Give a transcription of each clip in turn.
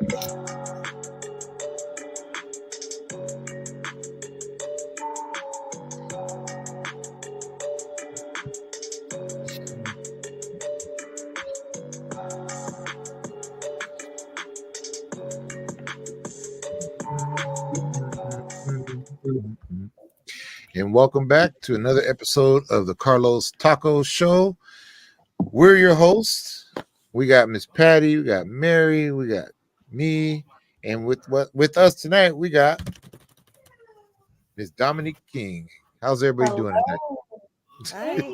And welcome back to another episode of the Carlos Taco Show. We're your hosts. We got Miss Patty, we got Mary, we got me, and with us tonight we got Miss Dominique King. How's everybody doing tonight? Hi.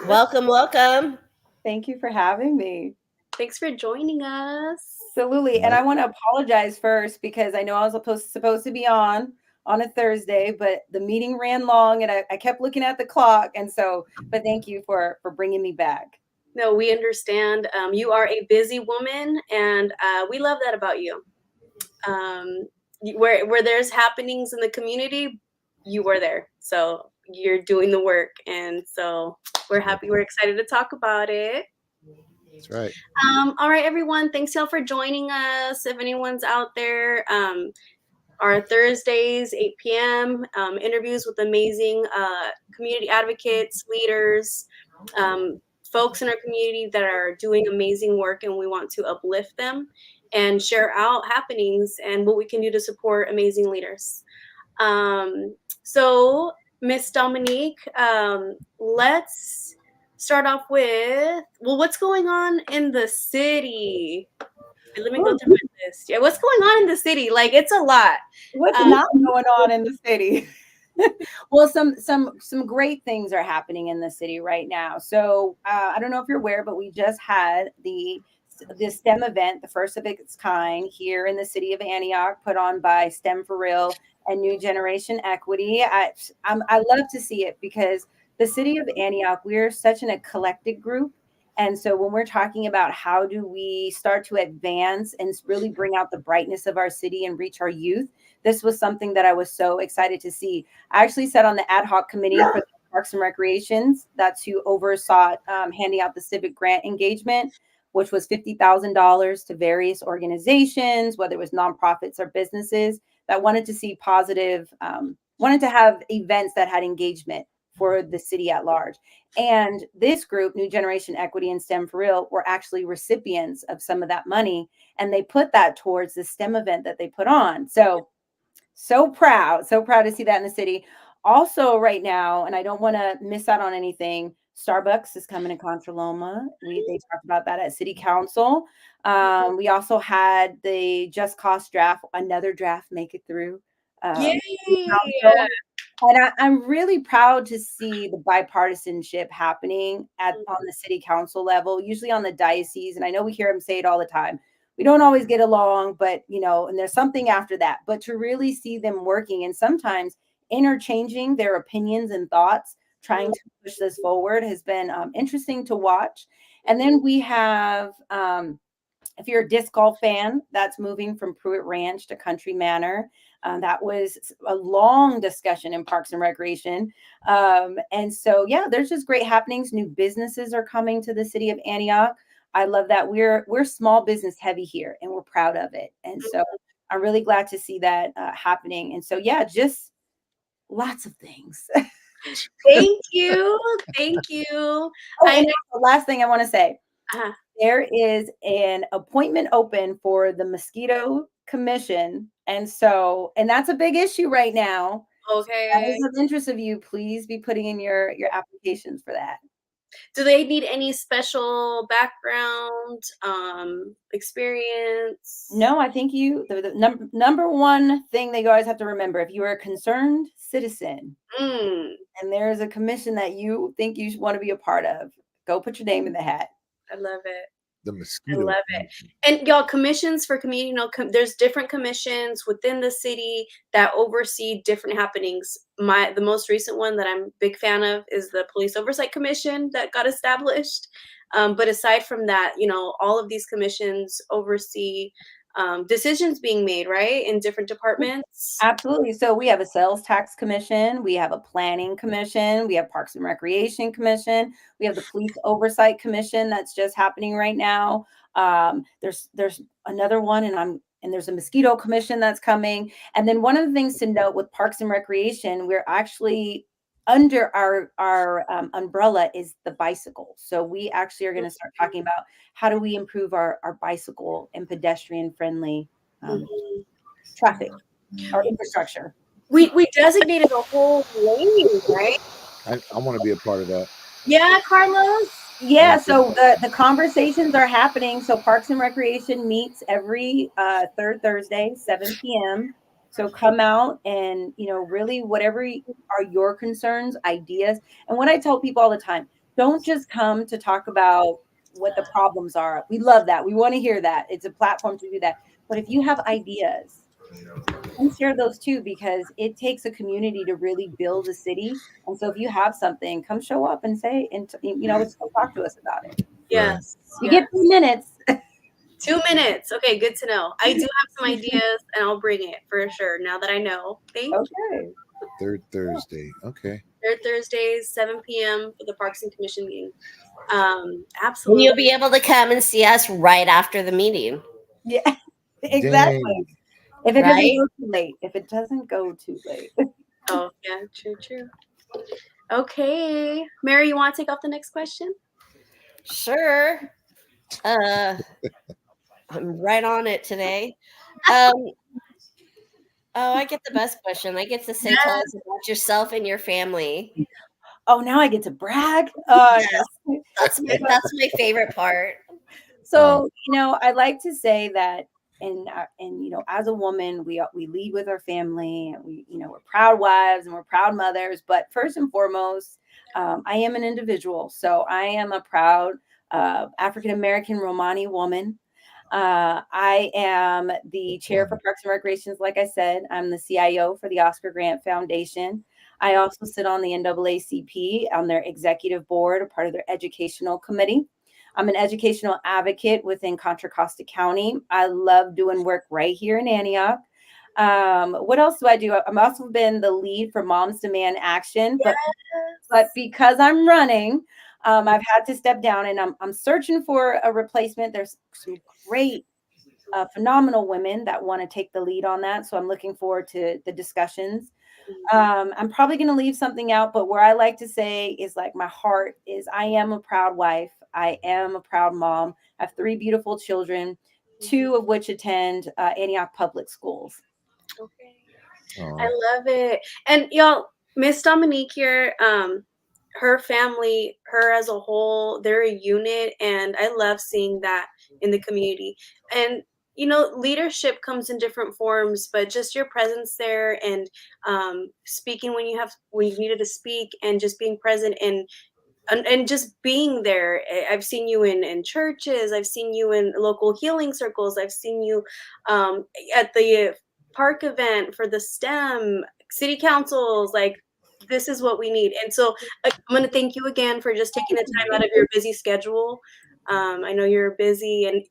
welcome. Thank you for having me. Thanks for joining us. Absolutely. And I want to apologize first because I know I was supposed to be on a Thursday, but the meeting ran long and I kept looking at the clock. And so, but thank you for bringing me back. No, we understand. You are a busy woman, and we love that about you. Where there's happenings in the community, you are there. So you're doing the work. And so we're happy. We're excited to talk about it. That's right. All right, everyone. Thanks y'all for joining us. If anyone's out there, our Thursdays, 8 p.m., interviews with amazing community advocates, leaders, folks in our community that are doing amazing work, and we want to uplift them and share out happenings and what we can do to support amazing leaders. So, Miss Dominique, let's start off with, what's going on in the city? Let me go through my list. Yeah, what's going on in the city? Like, it's a lot. What's not going on in the city? Well, some great things are happening in the city right now. So I don't know if you're aware, but we just had the STEM event, the first of its kind here in the city of Antioch, put on by STEM for Real and New Generation Equity. I love to see it because the city of Antioch, we're such an eclectic group. And so when we're talking about how do we start to advance and really bring out the brightness of our city and reach our youth, this was something that I was so excited to see. I actually sat on the ad hoc committee for the Parks and Recreations. That's who oversaw handing out the civic grant engagement, which was $50,000 to various organizations, whether it was nonprofits or businesses that wanted to see positive, wanted to have events that had engagement for the city at large. And this group, New Generation Equity and STEM for Real, were actually recipients of some of that money. And they put that towards the STEM event that they put on. So proud to see that in the city. Also right now, and I don't want to miss out on anything, Starbucks is coming to Contra Loma. They talked about that at City Council. We also had the Just Cause draft, another draft make it through. Yay! And I'm really proud to see the bipartisanship happening on the city council level, usually on the diocese. And I know we hear them say it all the time. We don't always get along, but, and there's something after that. But to really see them working and sometimes interchanging their opinions and thoughts, trying to push this forward has been interesting to watch. And then we have, if you're a disc golf fan, that's moving from Pruitt Ranch to Country Manor. That was a long discussion in Parks and Recreation. And so, yeah, there's just great happenings. New businesses are coming to the city of Antioch. I love that we're small business heavy here and we're proud of it. And so I'm really glad to see that happening. And so, yeah, just lots of things. Thank you. Oh, and the last thing I want to say, there is an appointment open for the Mosquito Commission. And that's a big issue right now. Okay. So that is of interest of you. Please be putting in your applications for that. Do they need any special background, experience? No, I think the number one thing they always have to remember, if you are a concerned citizen and there's a commission that you think you want to be a part of, go put your name in the hat. I love it. The Mosquito. I love it. And y'all, commissions for community, there's different commissions within the city that oversee different happenings. The most recent one that I'm a big fan of is the Police Oversight Commission that got established. But aside from that, all of these commissions oversee decisions being made, right, in different departments. Absolutely. So we have a sales tax commission, we have a planning commission, we have Parks and Recreation Commission, we have the police oversight commission that's just happening right now. There's another one, and there's a mosquito commission that's coming. And then one of the things to note with Parks and Recreation, we're actually under our umbrella is the bicycle. So we actually are going to start talking about how do we improve our bicycle and pedestrian friendly Mhm. traffic or infrastructure. We designated a whole lane, right? I want to be a part of that. Yeah, Carlos. Yeah, so the conversations are happening. So Parks and Recreation meets every third Thursday, 7 p.m. So come out and, really whatever are your concerns, ideas. And what I tell people all the time, don't just come to talk about what the problems are. We love that. We want to hear that. It's a platform to do that. But if you have ideas, and share those too, because it takes a community to really build a city. And so if you have something, come show up and say, and let's go talk to us about it. Yes. You yes. get 2 minutes. 2 minutes. Okay, good to know. I do have some ideas, and I'll bring it for sure. Now that I know, thank you. Okay. Third Thursday. Okay. Third Thursdays, 7 p.m. for the Parks and Commission meeting. And Absolutely. you'll be able to come and see us right after the meeting. Yeah, exactly. Dang. If it Right? doesn't go too late. If it doesn't go too late. Oh, yeah, true. Okay. Mary, you want to take off the next question? Sure. I'm right on it today. I get the best question. I get to say, tell us about yourself and your family. Oh, now I get to brag. Yes. That's my favorite part. So, I like to say that, and as a woman, we lead with our family, and we're proud wives and we're proud mothers. But first and foremost, I am an individual, so I am a proud African American Romani woman. I am the chair for Parks and Recreations. Like I said, I'm the CIO for the Oscar Grant Foundation. I also sit on the NAACP on their executive board, a part of their educational committee. I'm an educational advocate within Contra Costa County. I love doing work right here in Antioch. What else do I do? I've also been the lead for Moms Demand Action, but because I'm running, I've had to step down, and I'm searching for a replacement. There's some great, phenomenal women that want to take the lead on that. So I'm looking forward to the discussions. I'm probably going to leave something out, but where I like to say is like my heart is I am a proud wife. I am a proud mom. I have 3 beautiful children, 2 of which attend Antioch Public Schools. Okay. Aw. I love it. And y'all, Miss Dominique here, her family, her as a whole, they're a unit, and I love seeing that in the community. And leadership comes in different forms, but just your presence there, and speaking when you needed to speak, and just being present, and just being there. I've seen you in churches, I've seen you in local healing circles, I've seen you at the park event for the STEM city councils. Like, this is what we need. And so I'm going to thank you again for just taking the time out of your busy schedule. I know you're busy. And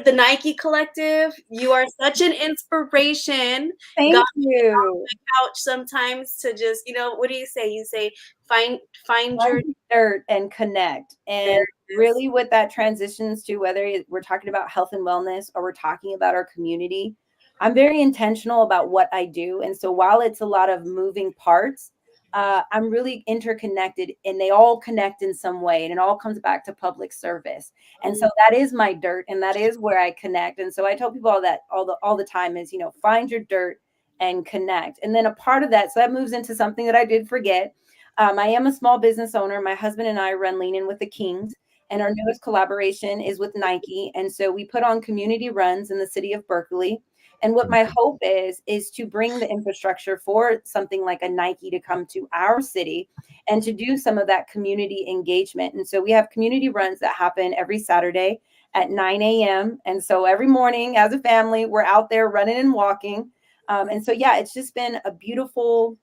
the Nike Collective, you are such an inspiration. Thank you. Couch sometimes to just, what do you say? You say, find your dirt and connect. And really what that transitions to, whether we're talking about health and wellness or we're talking about our community, I'm very intentional about what I do. And so while it's a lot of moving parts, I'm really interconnected, and they all connect in some way, and it all comes back to public service. And so that is my dirt, and that is where I connect. And so I tell people all the time is, find your dirt and connect. And then a part of that, so that moves into something that I did forget. I am a small business owner. My husband and I run Lean In with the Kings, and our newest collaboration is with Nike. And so we put on community runs in the city of Berkeley. And what my hope is to bring the infrastructure for something like a Nike to come to our city and to do some of that community engagement. And so we have community runs that happen every Saturday at 9 a.m. And so every morning as a family, we're out there running and walking. And so, yeah, it's just been a beautiful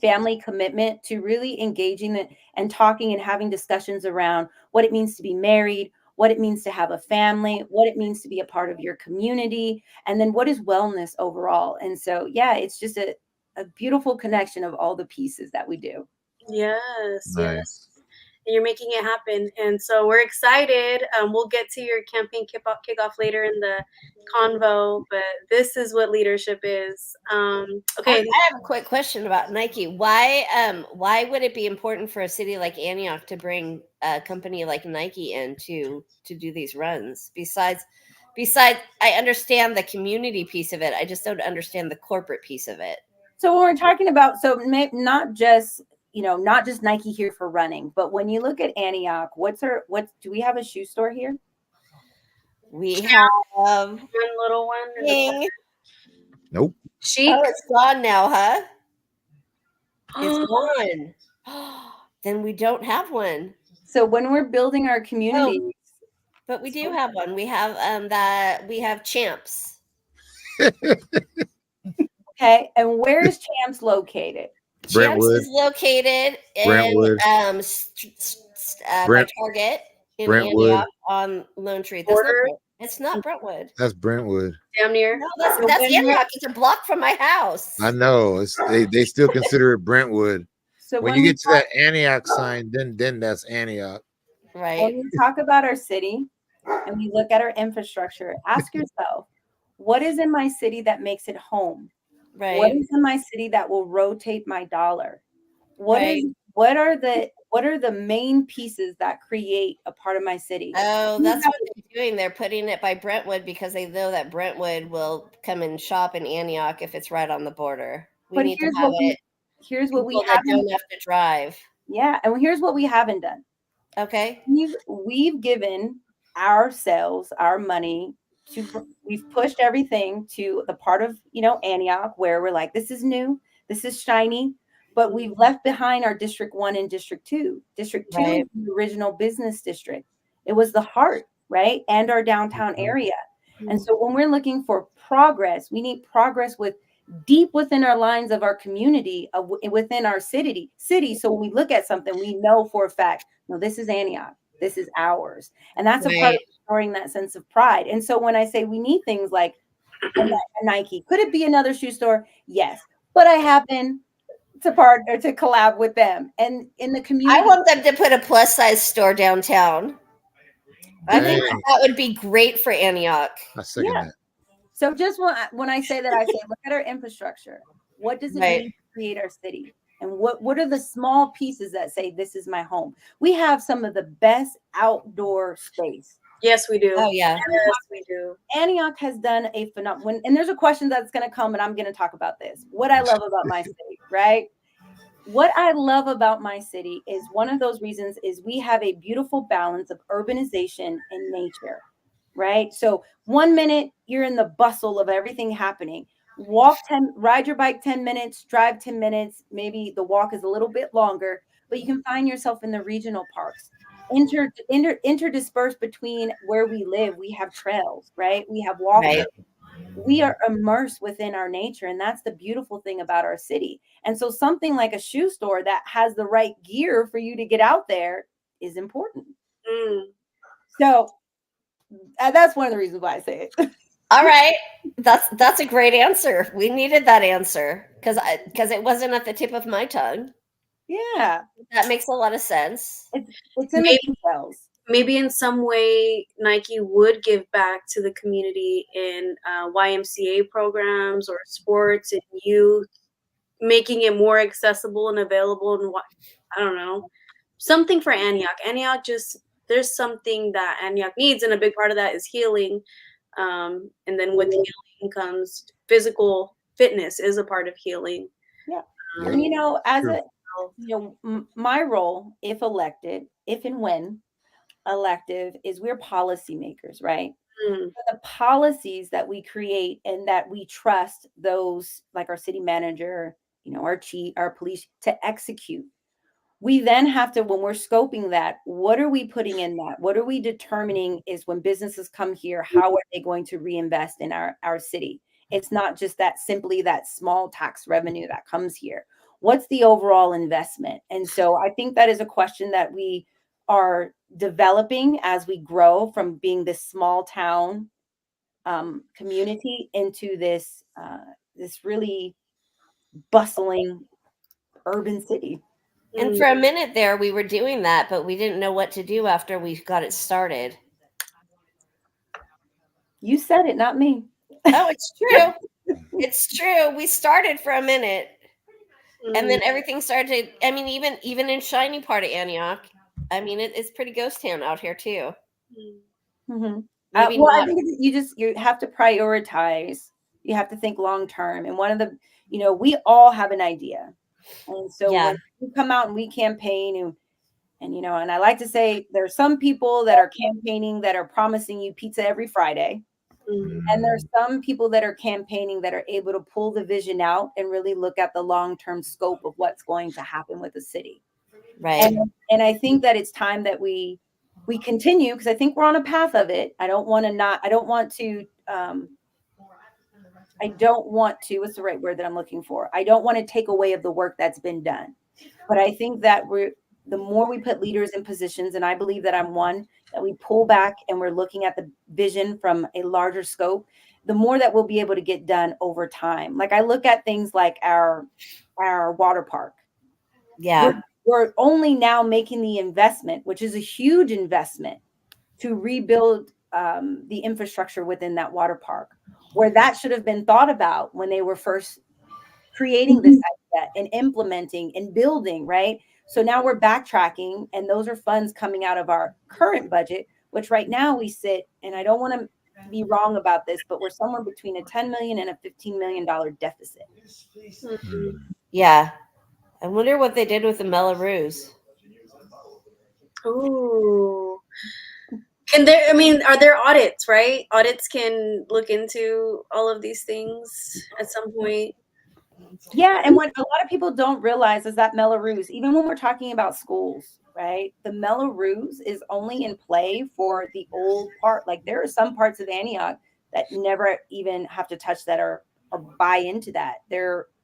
family commitment to really engaging and talking and having discussions around what it means to be married, what it means to have a family, what it means to be a part of your community, and then what is wellness overall. And so, yeah, it's just a beautiful connection of all the pieces that we do. Yes, yes. Nice. And you're making it happen. And so we're excited. We'll get to your campaign kickoff later in the convo, but this is what leadership is. Okay. I have a quick question about Nike. Why would it be important for a city like Antioch to bring a company like Nike in to do these runs? Besides, I understand the community piece of it. I just don't understand the corporate piece of it. So when we're talking about, not just Nike here for running, but when you look at Antioch, do we have a shoe store here? We have One little one. King. Nope. Chic. Oh, it's gone now, huh? It's gone. Then we don't have one. So when we're building our community, But we do have one. We have we have Champs. okay, and where is Champs located? Brentwood. Champs is located in Brentwood. by Target in Brentwood. Antioch on Lone Tree. It's not Brentwood. That's Brentwood. Damn near. No, that's Antioch. It's a block from my house. I know. They still consider it Brentwood. So When you get to that Antioch sign, then that's Antioch. Right. when we talk about our city and we look at our infrastructure, ask yourself, what is in my city that makes it home? Right. What is in my city that will rotate my dollar? What are the main pieces that create a part of my city? Oh, that's what they're doing. They're putting it by Brentwood because they know that Brentwood will come and shop in Antioch if it's right on the border. We need to have it. Here's what we don't have to drive. Yeah, and here's what we haven't done. Okay. We've given ourselves our money we've pushed everything to the part of Antioch where we're like, this is new, this is shiny, but we've left behind our District 1 and District 2. District 2 is the original business district. It was the heart, right? And our downtown area. And so when we're looking for progress, we need progress with deep within our lines of our community, within our city. So when we look at something, we know for a fact, no, this is Antioch. This is ours. And that's a part of restoring that sense of pride. And so when I say we need things like a Nike, could it be another shoe store? Yes. But I happen to partner to collab with them. And in the community, I want them to put a plus size store downtown. I think that would be great for Antioch. I second that. So just when I say that, I say, look at our infrastructure. What does it mean to create our city? And what are the small pieces that say, this is my home? We have some of the best outdoor space. Yes, we do. Oh, yeah. Yes, we do. Antioch has done a phenomenal, and there's a question that's going to come, and I'm going to talk about this. What I love about my city, right? What I love about my city is one of those reasons is we have a beautiful balance of urbanization and nature, right? So 1 minute you're in the bustle of everything happening. Ride your bike 10 minutes, drive 10 minutes. Maybe the walk is a little bit longer, but you can find yourself in the regional parks. Interdispersed between where we live, we have trails, right? We have walkways. Right. We are immersed within our nature, and that's the beautiful thing about our city. And so something like a shoe store that has the right gear for you to get out there is important. So that's one of the reasons why I say it. All right. That's a great answer. We needed that answer because it wasn't at the tip of my tongue. Yeah. That makes a lot of sense. It's in the details. Maybe in some way Nike would give back to the community in YMCA programs or sports and youth, making it more accessible and available. And I don't know, something for Antioch. Antioch there's something that Antioch needs, and a big part of that is healing. And then with healing comes physical fitness is a part of healing. Yeah. And my role, if elected, if and when elective, is we're policymakers, right? The policies that we create and that we trust those like our city manager, our chief, our police to execute. We then have to, when we're scoping that, what are we putting in that? What are we determining is when businesses come here, how are they going to reinvest in our city? It's not just simply that small tax revenue that comes here. What's the overall investment? And so I think that is a question that we are developing as we grow from being this small town community into this this really bustling urban city. And for a minute there, we were doing that, but we didn't know what to do after we got it started. You said it, not me. Oh, it's true. It's true. We started for a minute, and then everything started. I mean, even in shiny part of Antioch, I mean, it's pretty ghost town out here too. Mm-hmm. Maybe Well, I not. think you have to prioritize. You have to think long term. And one of the, we all have an idea, and so Yeah. when we come out and we campaign and and I like to say there's some people that are campaigning that are promising you pizza every Friday. And there's some people that are campaigning that are able to pull the vision out and really look at the long-term scope of what's going to happen with the city. Right. And I think that it's time that we continue, because I think we're on a path of it. I don't want to, what's the right word that I'm looking for? I don't want to take away of the work that's been done. But I think that the more we put leaders in positions, and I believe that I'm one, that we pull back and we're looking at the vision from a larger scope, the more that we'll be able to get done over time. Like I look at things like our water park. Yeah. We're only now making the investment, which is a huge investment, to rebuild the infrastructure within that water park, where that should have been thought about when they were first creating this idea and implementing and building, right? So now we're backtracking, and those are funds coming out of our current budget, which right now we sit, and I don't want to be wrong about this, but we're somewhere between a $10 million and a $15 million deficit. Yeah. I wonder what they did with the Melrose. Ooh. Are there audits, right? Audits can look into all of these things at some point. Yeah, and what a lot of people don't realize is that Melrose, even when we're talking about schools, right? The Melrose is only in play for the old part. Like there are some parts of Antioch that never even have to touch that or buy into that.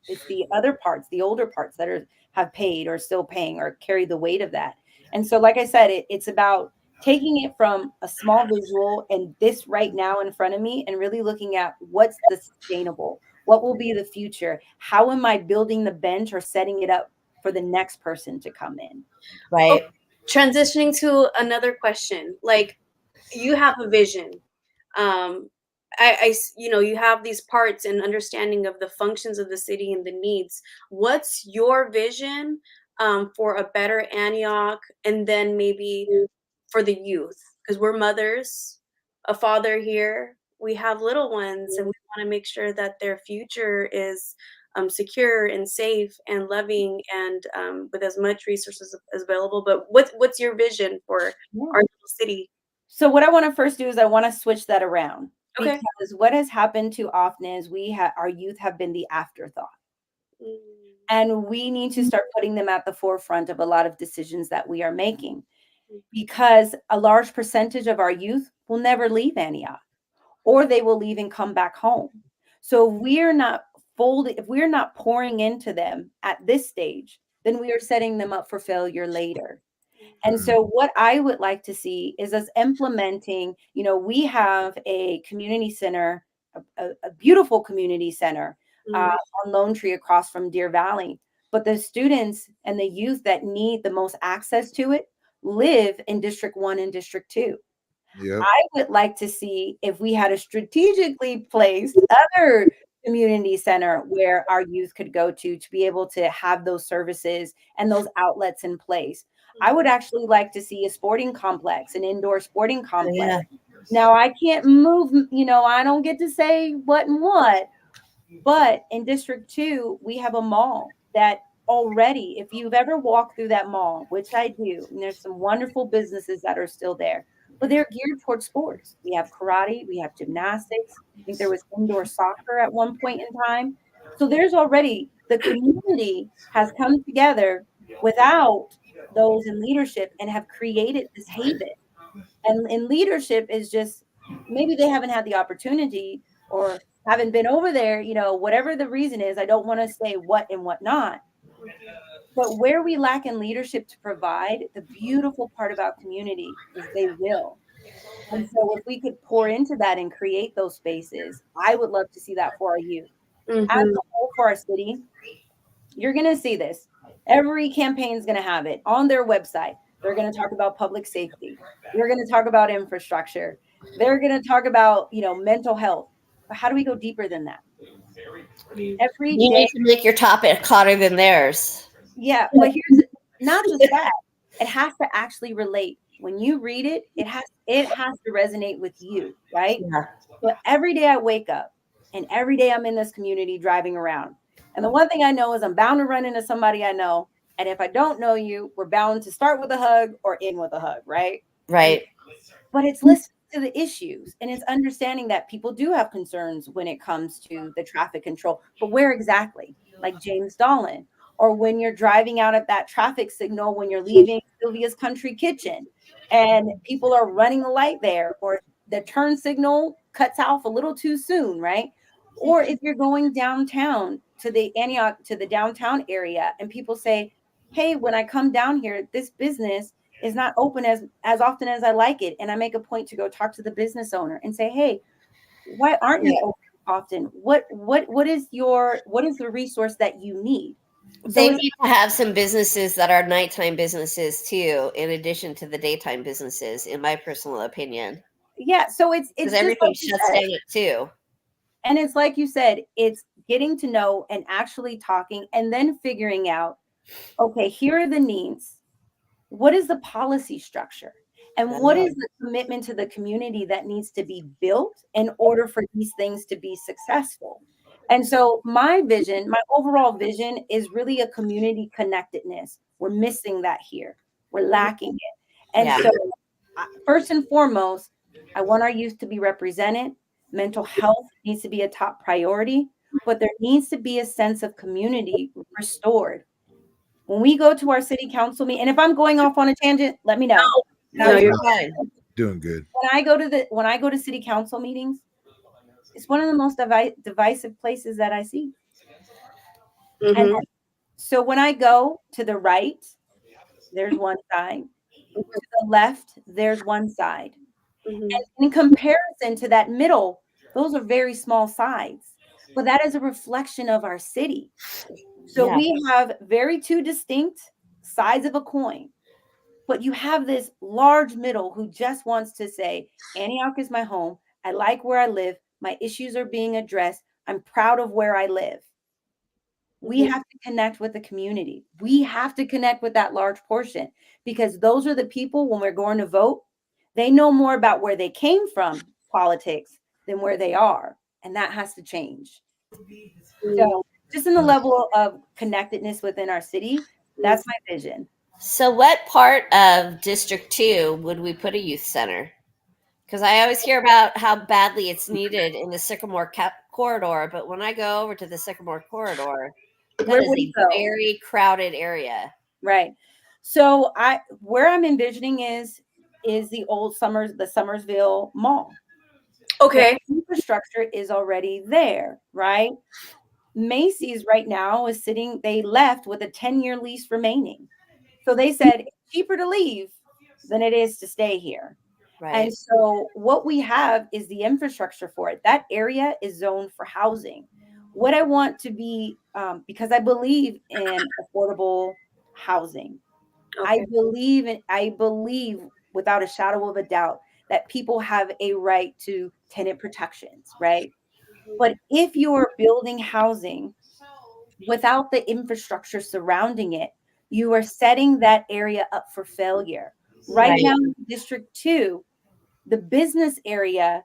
It's the other parts, the older parts that have paid or still paying or carry the weight of that. And so, like I said, it's about taking it from a small visual and this right now in front of me and really looking at what's the sustainable. What will be the future? How am I building the bench or setting it up for the next person to come in? Right. Transitioning to another question, like you have a vision. You have these parts and understanding of the functions of the city and the needs. What's your vision for a better Antioch, and then maybe for the youth? Because we're mothers, a father here. We have little ones, and we want to make sure that their future is secure and safe and loving, and with as much resources as available. But what's your vision for our little city? So what I want to first do is I want to switch that around. Okay. Because what has happened too often is our youth have been the afterthought. And we need to start putting them at the forefront of a lot of decisions that we are making, because a large percentage of our youth will never leave Antioch, or they will leave and come back home. So if we're not pouring into them at this stage, then we are setting them up for failure later. And so what I would like to see is us implementing, we have a community center, a beautiful community center on Lone Tree across from Deer Valley. But the students and the youth that need the most access to it live in District 1 and District 2. Yep. I would like to see if we had a strategically placed other community center where our youth could go to be able to have those services and those outlets in place. I would actually like to see a sporting complex, an indoor sporting complex. Yeah. Now I can't move, I don't get to say what and what, but in District 2, we have a mall that already, if you've ever walked through that mall, which I do, and there's some wonderful businesses that are still there, but they're geared towards sports. We have karate, we have gymnastics. I think there was indoor soccer at one point in time. So there's already, the community has come together without those in leadership and have created this haven. And in leadership is just, maybe they haven't had the opportunity or haven't been over there, whatever the reason is. I don't want to say what and what not. But where we lack in leadership to provide, the beautiful part about community is they will. And so if we could pour into that and create those spaces, I would love to see that for our youth. As Mhm. a whole for our city, you're going to see this. Every campaign is going to have it on their website. They're going to talk about public safety. They're going to talk about infrastructure. They're going to talk about, mental health. But how do we go deeper than that? Every You day, need to make your topic hotter than theirs. yeah. But here's not just that. It has to actually relate. When you read it, it has to resonate with you, right? Yeah. But every day I wake up and every day I'm in this community driving around. And the one thing I know is I'm bound to run into somebody I know. And if I don't know you, we're bound to start with a hug or end with a hug, right? Right. But it's listening to the issues and it's understanding that people do have concerns when it comes to the traffic control. But where exactly? Like James Dolan, or when you're driving out at that traffic signal when you're leaving Sylvia's Country Kitchen and people are running the light there, or the turn signal cuts off a little too soon, right? Or if you're going downtown to the Antioch, to the downtown area, and people say, hey, when I come down here, this business is not open as often as I like it. And I make a point to go talk to the business owner and say, hey, why aren't you open often? What is the resource that you need? They So need to have some businesses that are nighttime businesses too, in addition to the daytime businesses, in my personal opinion. yeah, so it's Because just everything like you shuts said. down at 2. And it's like you said, it's getting to know and actually talking and then figuring out, okay, here are the needs. What is the policy structure? And what is the commitment to the community that needs to be built in order for these things to be successful? And so my vision, my overall vision is really a community connectedness. We're missing that here. We're lacking it. And Yeah. so first and foremost, I want our youth to be represented. Mental health needs to be a top priority, but there needs to be a sense of community restored. When we go to our city council meeting, and if I'm going off on a tangent, let me know. No, you're fine. Doing good. When I go to city council meetings, it's one of the most divisive places that I see. And Mhm. so when I go to the right, there's one side. To the left, there's one side. Mhm. And in comparison to that middle, those are very small sides. But that is a reflection of our city. So Yeah. we have very two distinct sides of a coin. But you have this large middle who just wants to say, Antioch is my home. I like where I live. My issues are being addressed. I'm proud of where I live. We have to connect with the community. We have to connect with that large portion because those are the people when we're going to vote, they know more about where they came from, politics, than where they are. And that has to change. So just in the level of connectedness within our city, that's my vision. So, what part of District 2 would we put a youth center? Because I always hear about how badly it's needed in the Sycamore corridor, but when I go over to the Sycamore corridor, that Where is would a he go? very crowded area. Right. So where I'm envisioning is the old the Summersville Mall. Okay. The infrastructure is already there, right? Macy's right now is they left with a 10-year lease remaining. So they said it's cheaper to leave than it is to stay here. Right. And so what we have is the infrastructure for it. That area is zoned for housing. What I want to be, because I believe in affordable housing. Okay. I believe without a shadow of a doubt that people have a right to tenant protections, right? But if you're building housing without the infrastructure surrounding it, you are setting that area up for failure. Right now in District 2, the business area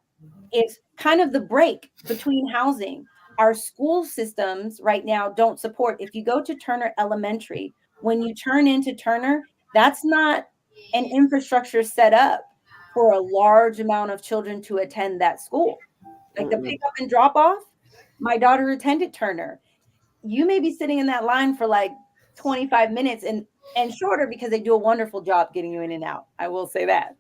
is kind of the break between housing. Our school systems right now don't support. If you go to Turner Elementary, when you turn into Turner, that's not an infrastructure set up for a large amount of children to attend that school. Like the pickup and drop off, my daughter attended Turner. You may be sitting in that line for like 25 minutes and shorter because they do a wonderful job getting you in and out. I will say that.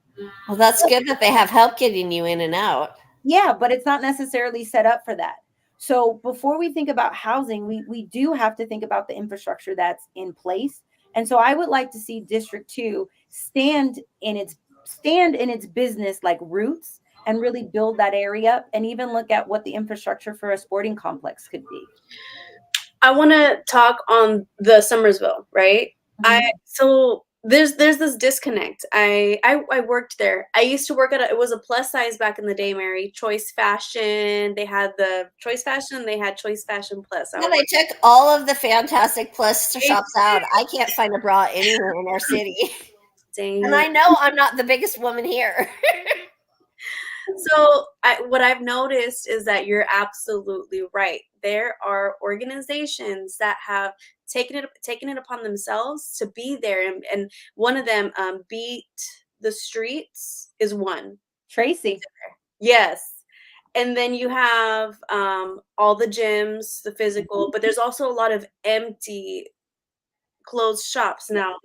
Well, that's good that they have help getting you in and out. Yeah, but it's not necessarily set up for that. So before we think about housing, we do have to think about the infrastructure that's in place. And so I would like to see District 2 stand in its business like roots and really build that area up and even look at what the infrastructure for a sporting complex could be. I want to talk on the Summersville, right? So there's this disconnect. I worked there. I used to work at it was a plus size back in the day, Mary. Choice Fashion. They had the Choice Fashion. They had Choice Fashion Plus. Yeah, they took all of the Fantastic Plus shops out. I can't find a bra anywhere in our city. Dang. And I know I'm not the biggest woman here. So what I've noticed is that you're absolutely right. There are organizations that have taken it upon themselves to be there, and one of them, Beat the Streets, is one. Tracy. Yes. And then you have all the gyms, the physical, but there's also a lot of empty closed shops now.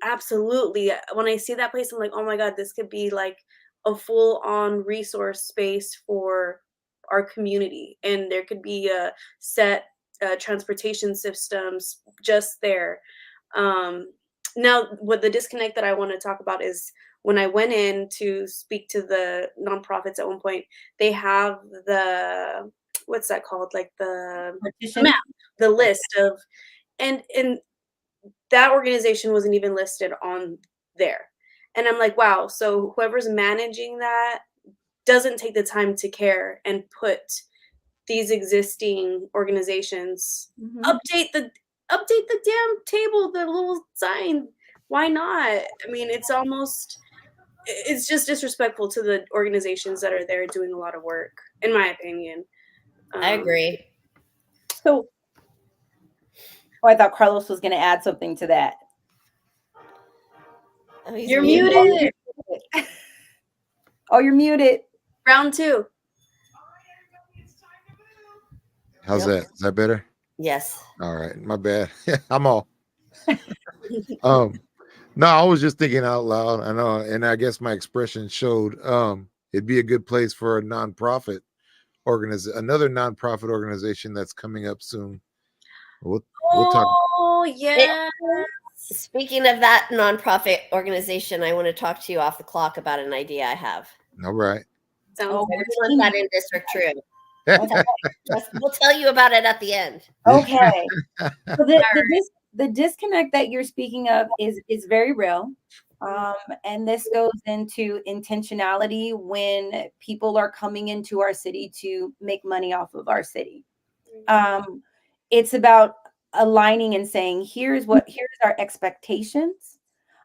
Absolutely. When I see that place, I'm like, oh my God, this could be like a full-on resource space for our community, and there could be a set transportation systems just there. Now, what the disconnect that I want to talk about is when I went in to speak to the nonprofits at one point, they have the what's that called? Like the map, the list of, and that organization wasn't even listed on there. And I'm like, wow, so whoever's managing that doesn't take the time to care and put these existing organizations, update the damn table, the little sign. Why not? I mean, it's just disrespectful to the organizations that are there doing a lot of work, in my opinion. I agree. So, I thought Carlos was going to add something to that. Oh, you're muted. Oh, you're muted. Round 2. How's that? Is that better? Yes. All right. My bad. I'm all. No, I was just thinking out loud. I know, and I guess my expression showed it'd be a good place for a nonprofit another nonprofit organization that's coming up soon. We'll talk. Oh, yeah. Speaking of that nonprofit organization, I want to talk to you off the clock about an idea I have. All right. Sounds good. We want that in District 2. We'll tell you about it at the end. Okay. So the disconnect that you're speaking of is very real. And this goes into intentionality when people are coming into our city to make money off of our city. It's about aligning and saying, here's our expectations.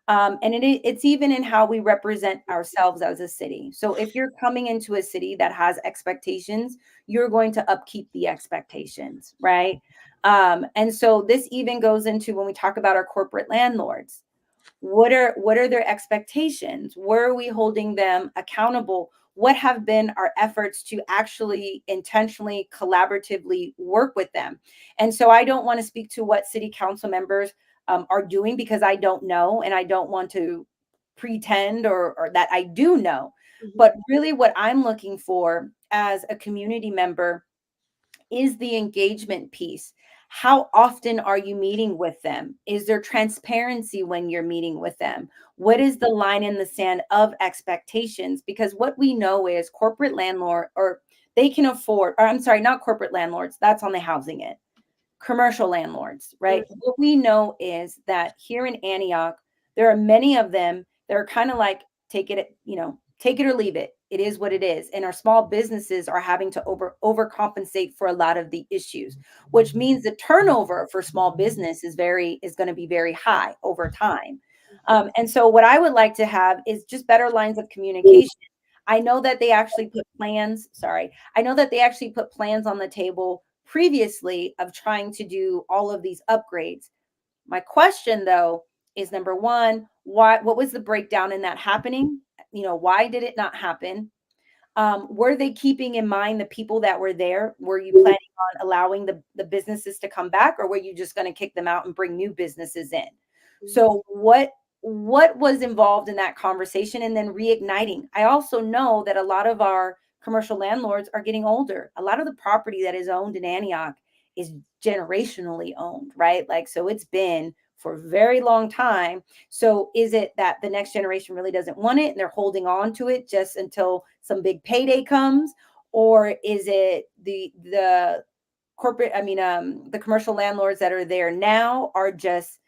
And it's even in how we represent ourselves as a city. So if you're coming into a city that has expectations, you're going to upkeep the expectations, right? And so this even goes into when we talk about our corporate landlords. What are their expectations? Where are we holding them accountable? What have been our efforts to actually intentionally, collaboratively work with them? And so I don't want to speak to what city council members are doing because I don't know, and I don't want to pretend or that I do know. But really what I'm looking for as a community member is the engagement piece. How often are you meeting with them? Is there transparency when you're meeting with them? What is the line in the sand of expectations? Because what we know is corporate landlord, or they can afford, or I'm sorry, not corporate landlords, that's on the housing end. Commercial landlords, right? What we know is that here in Antioch, there are many of them that are kind of like, take it or leave it. It is what it is. And our small businesses are having to overcompensate for a lot of the issues, which means the turnover for small business is going to be very high over time. And so what I would like to have is just better lines of communication. I know that they actually put plans. I know that they actually put plans on the table previously of trying to do all of these upgrades. My question though is, number one, what was the breakdown in that happening? Why did it not happen? Were they keeping in mind the people that were there? Were you planning on allowing the businesses to come back, or were you just going to kick them out and bring new businesses in? So what was involved in that conversation, and then reigniting? I also know that a lot of our commercial landlords are getting older. A lot of the property that is owned in Antioch is generationally owned, right? Like, so it's been for a very long time. So is it that the next generation really doesn't want it and they're holding on to it just until some big payday comes? Or is it the corporate, the commercial landlords that are there now are just,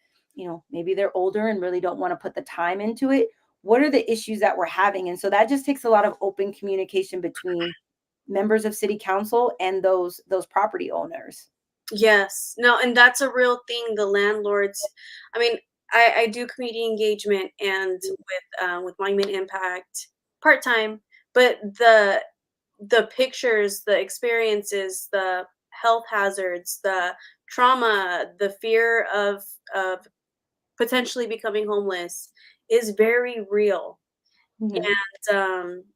maybe they're older and really don't want to put the time into it? What are the issues that we're having? And so that just takes a lot of open communication between members of city council and those property owners. Yes. No, and that's a real thing. The landlords, I mean, I do community engagement and with Monument Impact part-time, but the pictures, the experiences, the health hazards, the trauma, the fear of potentially becoming homeless is very real. Mhm. And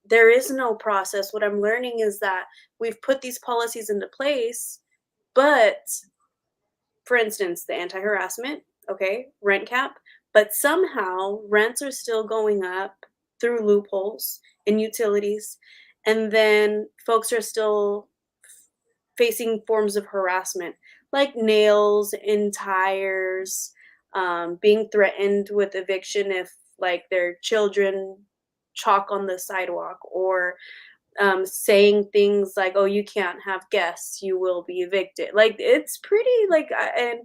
there is no process. What I'm learning is that we've put these policies into place, but for instance, the anti-harassment, okay, rent cap, but somehow rents are still going up through loopholes in utilities, and then folks are still facing forms of harassment like nails in tires, being threatened with eviction if like their children chalk on the sidewalk, or saying things like, "Oh, you can't have guests; you will be evicted." Like it's pretty like, and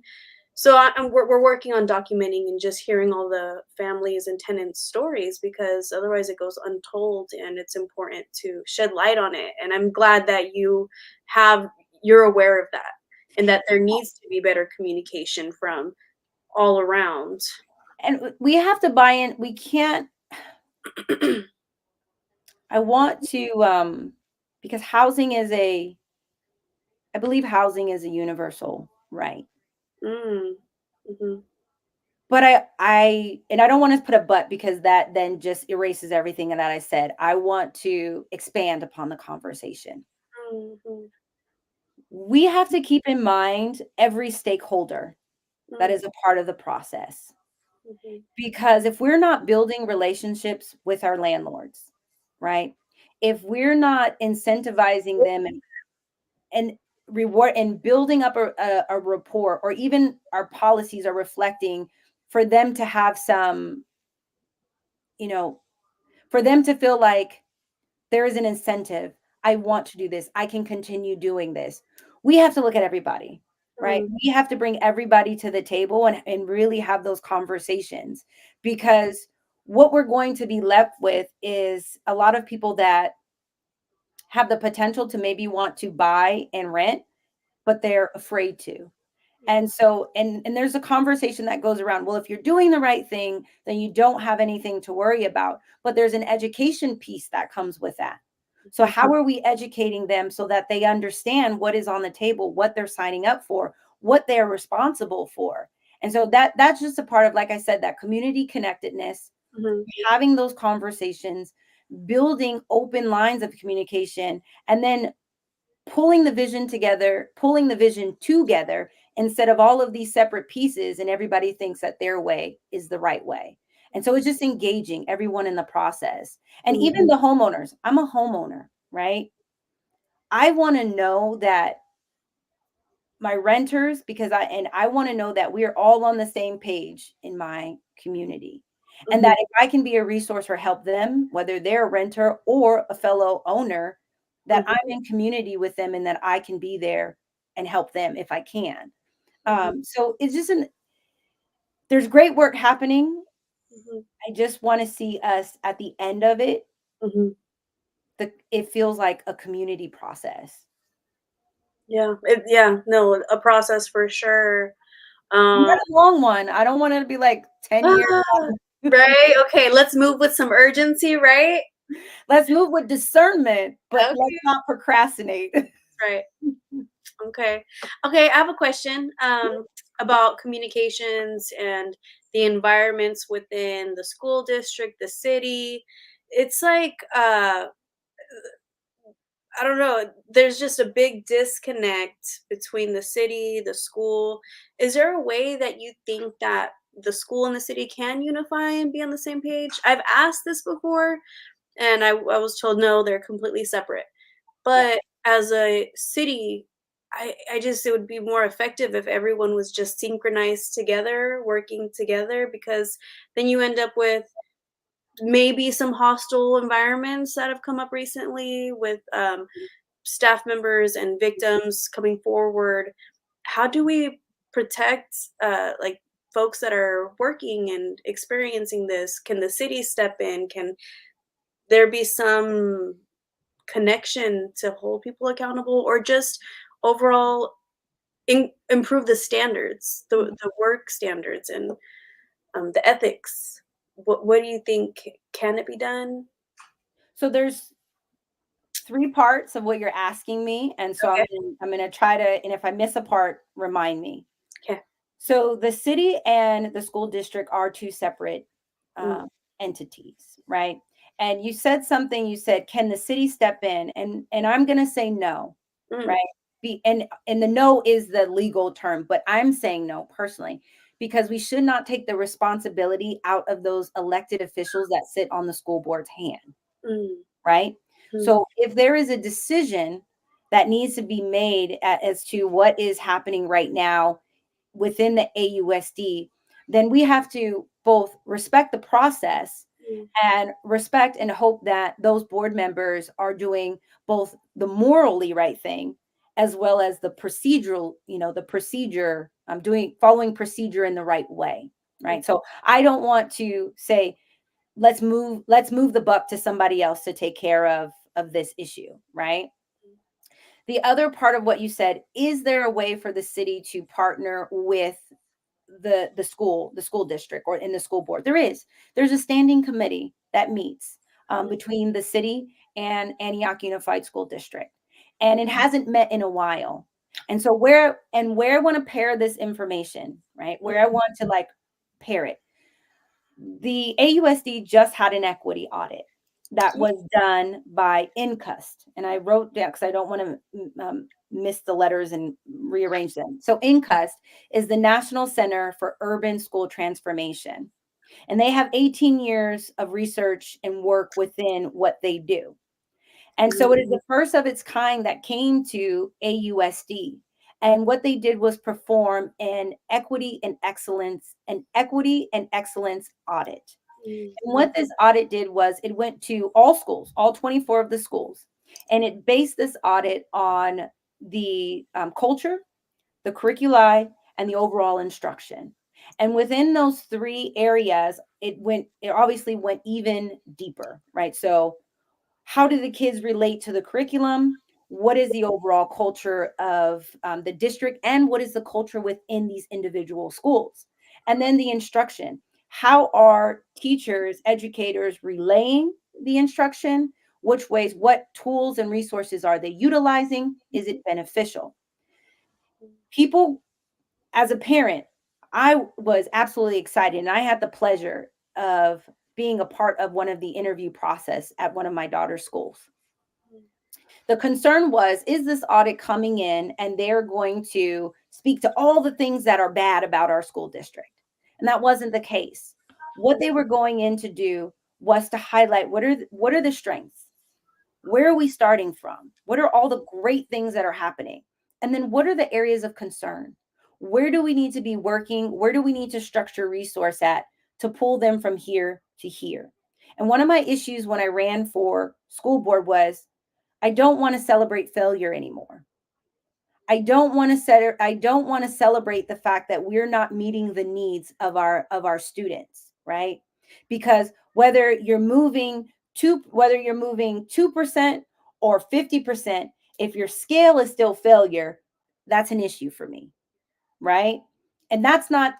so we're working on documenting and just hearing all the families and tenants' stories, because otherwise it goes untold, and it's important to shed light on it. And I'm glad that you're aware of that, and that there needs to be better communication from all around. And we have to buy in. We can't. I want to, because I believe housing is a universal right. Mm, mhm, But and I don't want to put a but, because that then just erases everything that I said. I want to expand upon the conversation. mhm, We have to keep in mind every stakeholder that mm, is a part of the process. mhm, Because if we're not building relationships with our landlords, right? If we're not incentivizing them and reward and building up a rapport, or even our policies are reflecting for them to have some, you know, for them to feel like there is an incentive. I want to do this. I can continue doing this. We have to look at everybody, right? mm, We have to bring everybody to the table and really have those conversations, because what we're going to be left with is a lot of people that have the potential to maybe want to buy and rent, but they're afraid to. And so, and there's a conversation that goes around, well, if you're doing the right thing, then you don't have anything to worry about. But there's an education piece that comes with that. So how are we educating them so that they understand what is on the table, what they're signing up for, what they're responsible for? And so that's just a part of, like I said, that community connectedness, mhm, having those conversations, building open lines of communication, and then pulling the vision together instead of all of these separate pieces, and everybody thinks that their way is the right way. And so it's just engaging everyone in the process. And mhm, even the homeowners. I'm a homeowner, right? I want to know that my renters, because I want to know that we're all on the same page in my community. And mhm, that if I can be a resource or help them, whether they're a renter or a fellow owner, that mhm, I'm in community with them and that I can be there and help them if I can. mhm, So it's just there's great work happening. mhm, I just want to see us at the end of it. mhm. It feels like a community process. Yeah, no, a process for sure. Not Um, a long one. I don't want it to be like 10 years. ah, right. Okay, let's move with some urgency, right? Let's move with discernment, but let's Okay, not procrastinate. right. Okay. Okay, I have a question about communications and the environments within the school district, the city. It's like I don't know, there's just a big disconnect between the city, the school. Is there a way that you think that the school and the city can unify and be on the same page? I've asked this before, and I was told no, they're completely separate. But as a city, I just it would be more effective if everyone was just synchronized together, working together, because then you end up with maybe some hostile environments that have come up recently with staff members and victims coming forward. How do we protect like folks that are working and experiencing this? Can the city step in? Can there be some connection to hold people accountable, or just overall improve the standards, the work standards, and the ethics? What do you think? Can it be done? So there's 3 parts of what you're asking me, and so Okay. I'm gonna try to, and if I miss a part, remind me. Okay. So the city and the school district are 2 separate Mm, entities, right? And you said something. You said, "Can the city step in?" And I'm gonna say no, mm, right? And the no is the legal term, but I'm saying no personally because we should not take the responsibility out of those elected officials that sit on the school board's hand, mm, right? mm, So if there is a decision that needs to be made as to what is happening right now within the AUSD, then we have to both respect the process mm, and respect and hope that those board members are doing both the morally right thing as well as the procedural, the procedure, doing following procedure in the right way, mm, right? So I don't want to say let's move the buck to somebody else to take care of this issue, right? The other part of what you said, is there a way for the city to partner with the school district or in the school board? There's a standing committee that meets between the city and Antioch Unified School District, and it hasn't met in a while. And so where I want to pair this information, right? Where I want to like pair it, the AUSD just had an equity audit that was done by INCUST. And I wrote down because I don't want to miss the letters and rearrange them. So INCUST is the National Center for Urban School Transformation. And they have 18 years of research and work within what they do. And so it is the first of its kind that came to AUSD. And what they did was perform an equity and excellence audit. mm, And what this audit did was it went to all schools, all 24 of the schools, and it based this audit on the culture, the curriculi, and the overall instruction. And within those 3 areas, it obviously went even deeper, right? So how do the kids relate to the curriculum? What is the overall culture of the district, and what is the culture within these individual schools? And then the instruction. How are teachers, educators relaying the instruction? Which ways, what tools and resources are they utilizing? Is it beneficial? People, as a parent, I was absolutely excited, and I had the pleasure of being a part of one of the interview process at one of my daughter's schools. The concern was, is this audit coming in and they're going to speak to all the things that are bad about our school district? And that wasn't the case. What they were going in to do was to highlight what are the strengths? Where are we starting from? What are all the great things that are happening? And then what are the areas of concern? Where do we need to be working? Where do we need to structure resource at to pull them from here to here? And one of my issues when I ran for school board was I don't want to celebrate failure anymore. I don't want to celebrate the fact that we're not meeting the needs of our students, right? Because whether you're moving 2% or 50%, if your scale is still failure, that's an issue for me, right? And that's not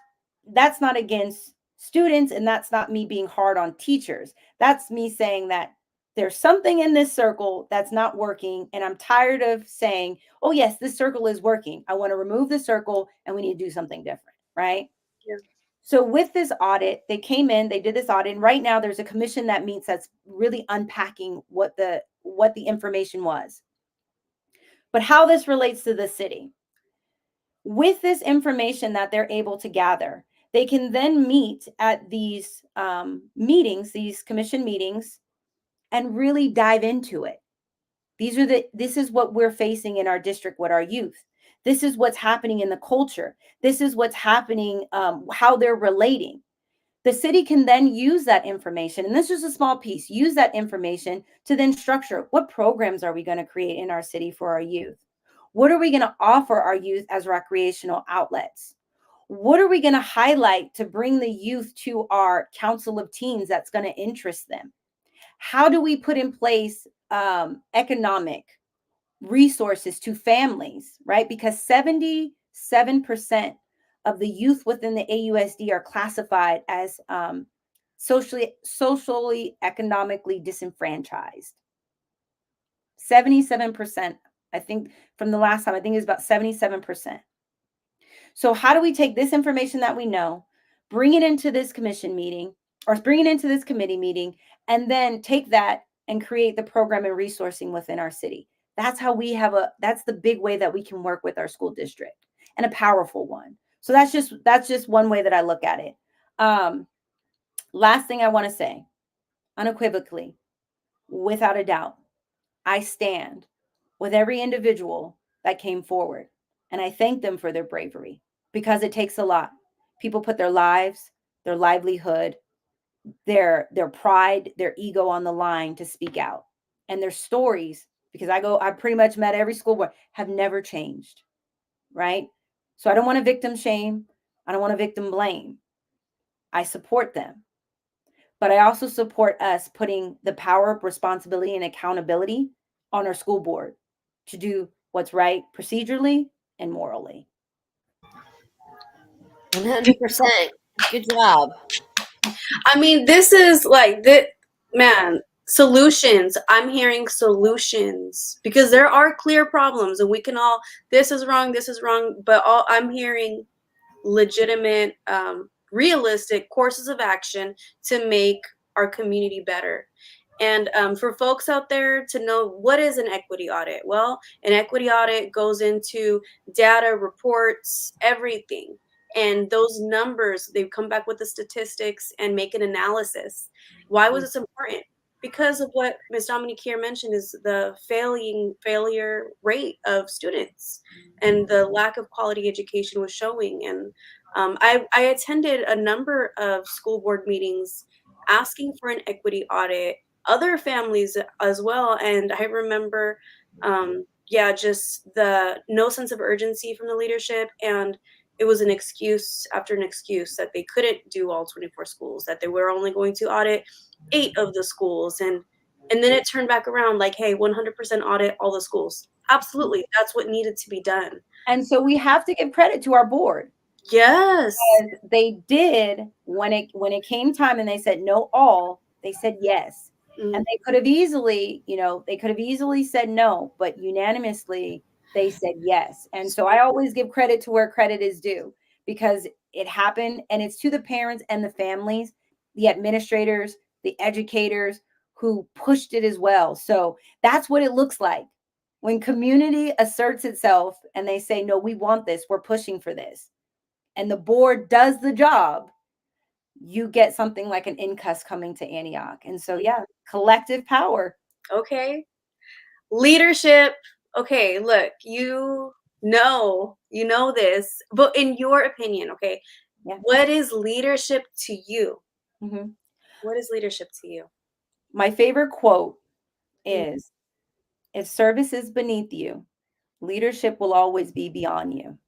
against students, and that's not me being hard on teachers. That's me saying that there's something in this circle that's not working, and I'm tired of saying, oh yes, this circle is working. I want to remove the circle and we need to do something different, right? yeah. So with this audit, they came in, they did this audit, and right now there's a commission that meets that's really unpacking what the information was. But how this relates to the city. With this information that they're able to gather, they can then meet at these meetings, these commission meetings, and really dive into it. This is what we're facing in our district with our youth. This is what's happening in the culture. This is what's happening, how they're relating. The city can then use that information, and this is a small piece, use that information to then structure what programs are we going to create in our city for our youth? What are we going to offer our youth as recreational outlets? What are we going to highlight to bring the youth to our council of teens that's going to interest them? How do we put in place economic resources to families, right? Because 77% of the youth within the AUSD are classified as socially, economically disenfranchised. 77%. I think from the last time, I think it was about 77%. So how do we take this information that we know, bring it into this commission meeting, or bring it into this committee meeting, and then take that and create the program and resourcing within our city? That's how that's the big way that we can work with our school district, and a powerful one. So that's just one way that I look at it. Last thing I want to say, unequivocally, without a doubt, I stand with every individual that came forward, and I thank them for their bravery, because it takes a lot. People put their lives, their livelihood, their pride, their ego on the line to speak out. And their stories, because I pretty much met every school board, have never changed, right? So I don't want to victim shame. I don't want to victim blame. I support them. But I also support us putting the power, responsibility, and accountability on our school board to do what's right procedurally and morally. 100%. Good job. I mean, this is like man, solutions. I'm hearing solutions, because there are clear problems, and we can all, this is wrong, but I'm hearing legitimate, realistic courses of action to make our community better. And for folks out there to know, what is an equity audit? Well, an equity audit goes into data, reports, everything. And those numbers, they come back with the statistics and make an analysis. Why was this important? Because of what Ms. Dominique here mentioned, is the failure rate of students, and the lack of quality education was showing. And I attended a number of school board meetings asking for an equity audit, other families as well. And I remember, just the no sense of urgency from the leadership. And it was an excuse after an excuse that they couldn't do all 24 schools, that they were only going to audit 8 of the schools. And then it turned back around like, hey, 100% audit all the schools. Absolutely. That's what needed to be done. And so we have to give credit to our board. Yes. Because they did, when it came time and they said no all, they said yes. Mm-hmm. And they could have easily said no, but unanimously they said yes. And so I always give credit to where credit is due, because it happened, and it's to the parents and the families, the administrators, the educators who pushed it as well. So that's what it looks like when community asserts itself and they say, no, we want this, we're pushing for this, and the board does the job. You get something like an INCUS coming to Antioch. And so, yeah, collective power. Okay. Leadership. Okay, look, you know this, but in your opinion, okay, yeah, what is leadership to you? Mm-hmm. What is leadership to you? My favorite quote is, if service is beneath you, leadership will always be beyond you.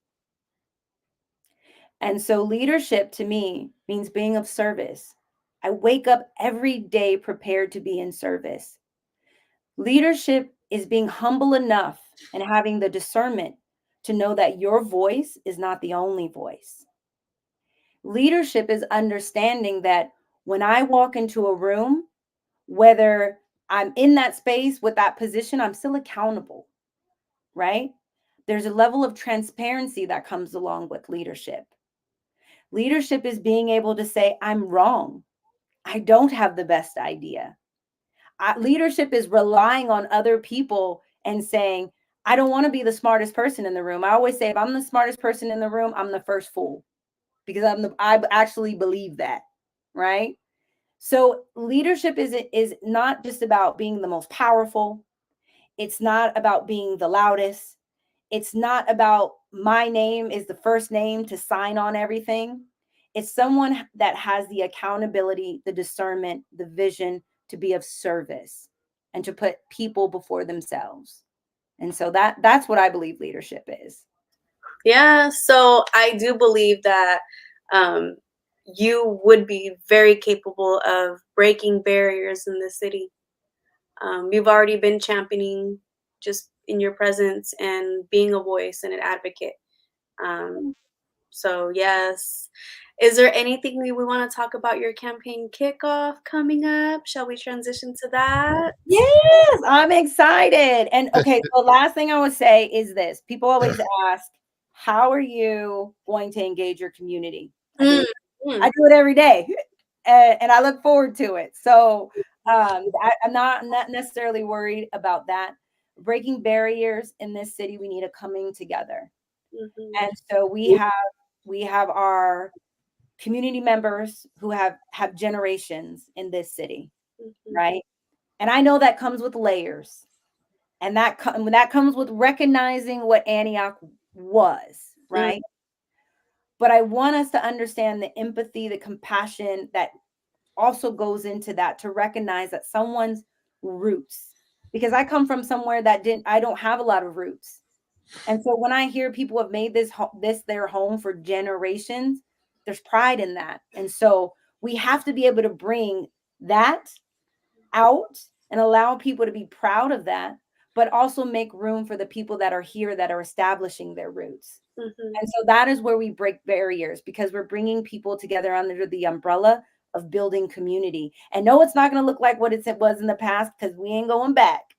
And so leadership to me means being of service. I wake up every day prepared to be in service. Leadership is being humble enough and having the discernment to know that your voice is not the only voice. Leadership is understanding that when I walk into a room, whether I'm in that space with that position, I'm still accountable, right? There's a level of transparency that comes along with leadership. Leadership is being able to say, I'm wrong. I don't have the best idea. Leadership is relying on other people and saying, I don't want to be the smartest person in the room. I always say, if I'm the smartest person in the room, I'm the first fool, because I actually believe that, right? So leadership is not just about being the most powerful. It's not about being the loudest. It's not about my name is the first name to sign on everything. It's someone that has the accountability, the discernment, the vision to be of service and to put people before themselves. And so that's what I believe leadership is. Yeah, so I do believe that you would be very capable of breaking barriers in the city. You've already been championing just in your presence and being a voice and an advocate. So yes. Is there anything we want to talk about your campaign kickoff coming up? Shall we transition to that? Yes, I'm excited. And okay, so last thing I would say is this. People always ask, how are you going to engage your community? I do it every day. And I look forward to it. So I'm not necessarily worried about that. Breaking barriers in this city, we need a coming together. And so we have our community members who have generations in this city, right? And I know that comes with layers, and that comes with recognizing what Antioch was, right? But I want us to understand the empathy, the compassion that also goes into that, to recognize that someone's roots, because I come from somewhere that I don't have a lot of roots. And so when I hear people have made this their home for generations, there's pride in that. And so we have to be able to bring that out and allow people to be proud of that, but also make room for the people that are here that are establishing their roots. And so that is where we break barriers, because we're bringing people together under the umbrella of building community. And no, it's not going to look like what it was in the past, because we ain't going back.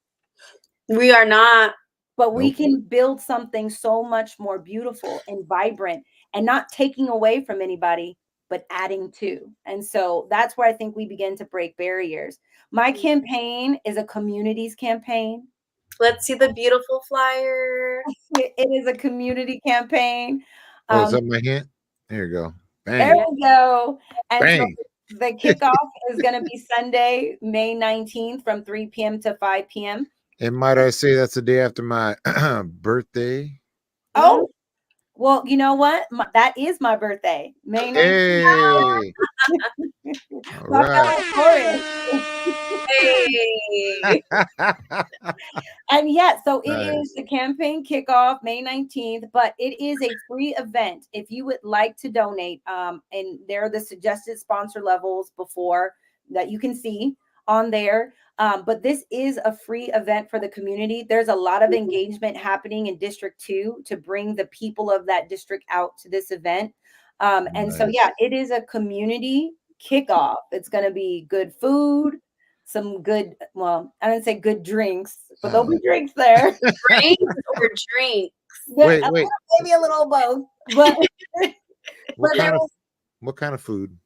We are not. But we can build something so much more beautiful and vibrant, and not taking away from anybody, but adding to. And so that's where I think we begin to break barriers. My campaign is a communities campaign. Let's see the beautiful flyer. It is a community campaign. Oh, is that my hint? There you go. Bang. There we go. And Bang. so the kickoff is going to be Sunday, May 19th from 3 p.m. to 5 p.m. And might I say that's the day after my birthday? Oh, well, you know what? That is my birthday, May 19th. Hey. All right. Hey. And yeah, so it is the campaign kickoff May 19th, but it is a free event. If you would like to donate, and there are the suggested sponsor levels before that you can see on there. But this is a free event for the community. There's a lot of engagement happening in District 2 to bring the people of that district out to this event. And so, yeah, it is a community kickoff. It's going to be good food, some good, well, I didn't say good drinks, but there'll be drinks there. Drinks or drinks? Wait. Maybe a little both. But what kind of food?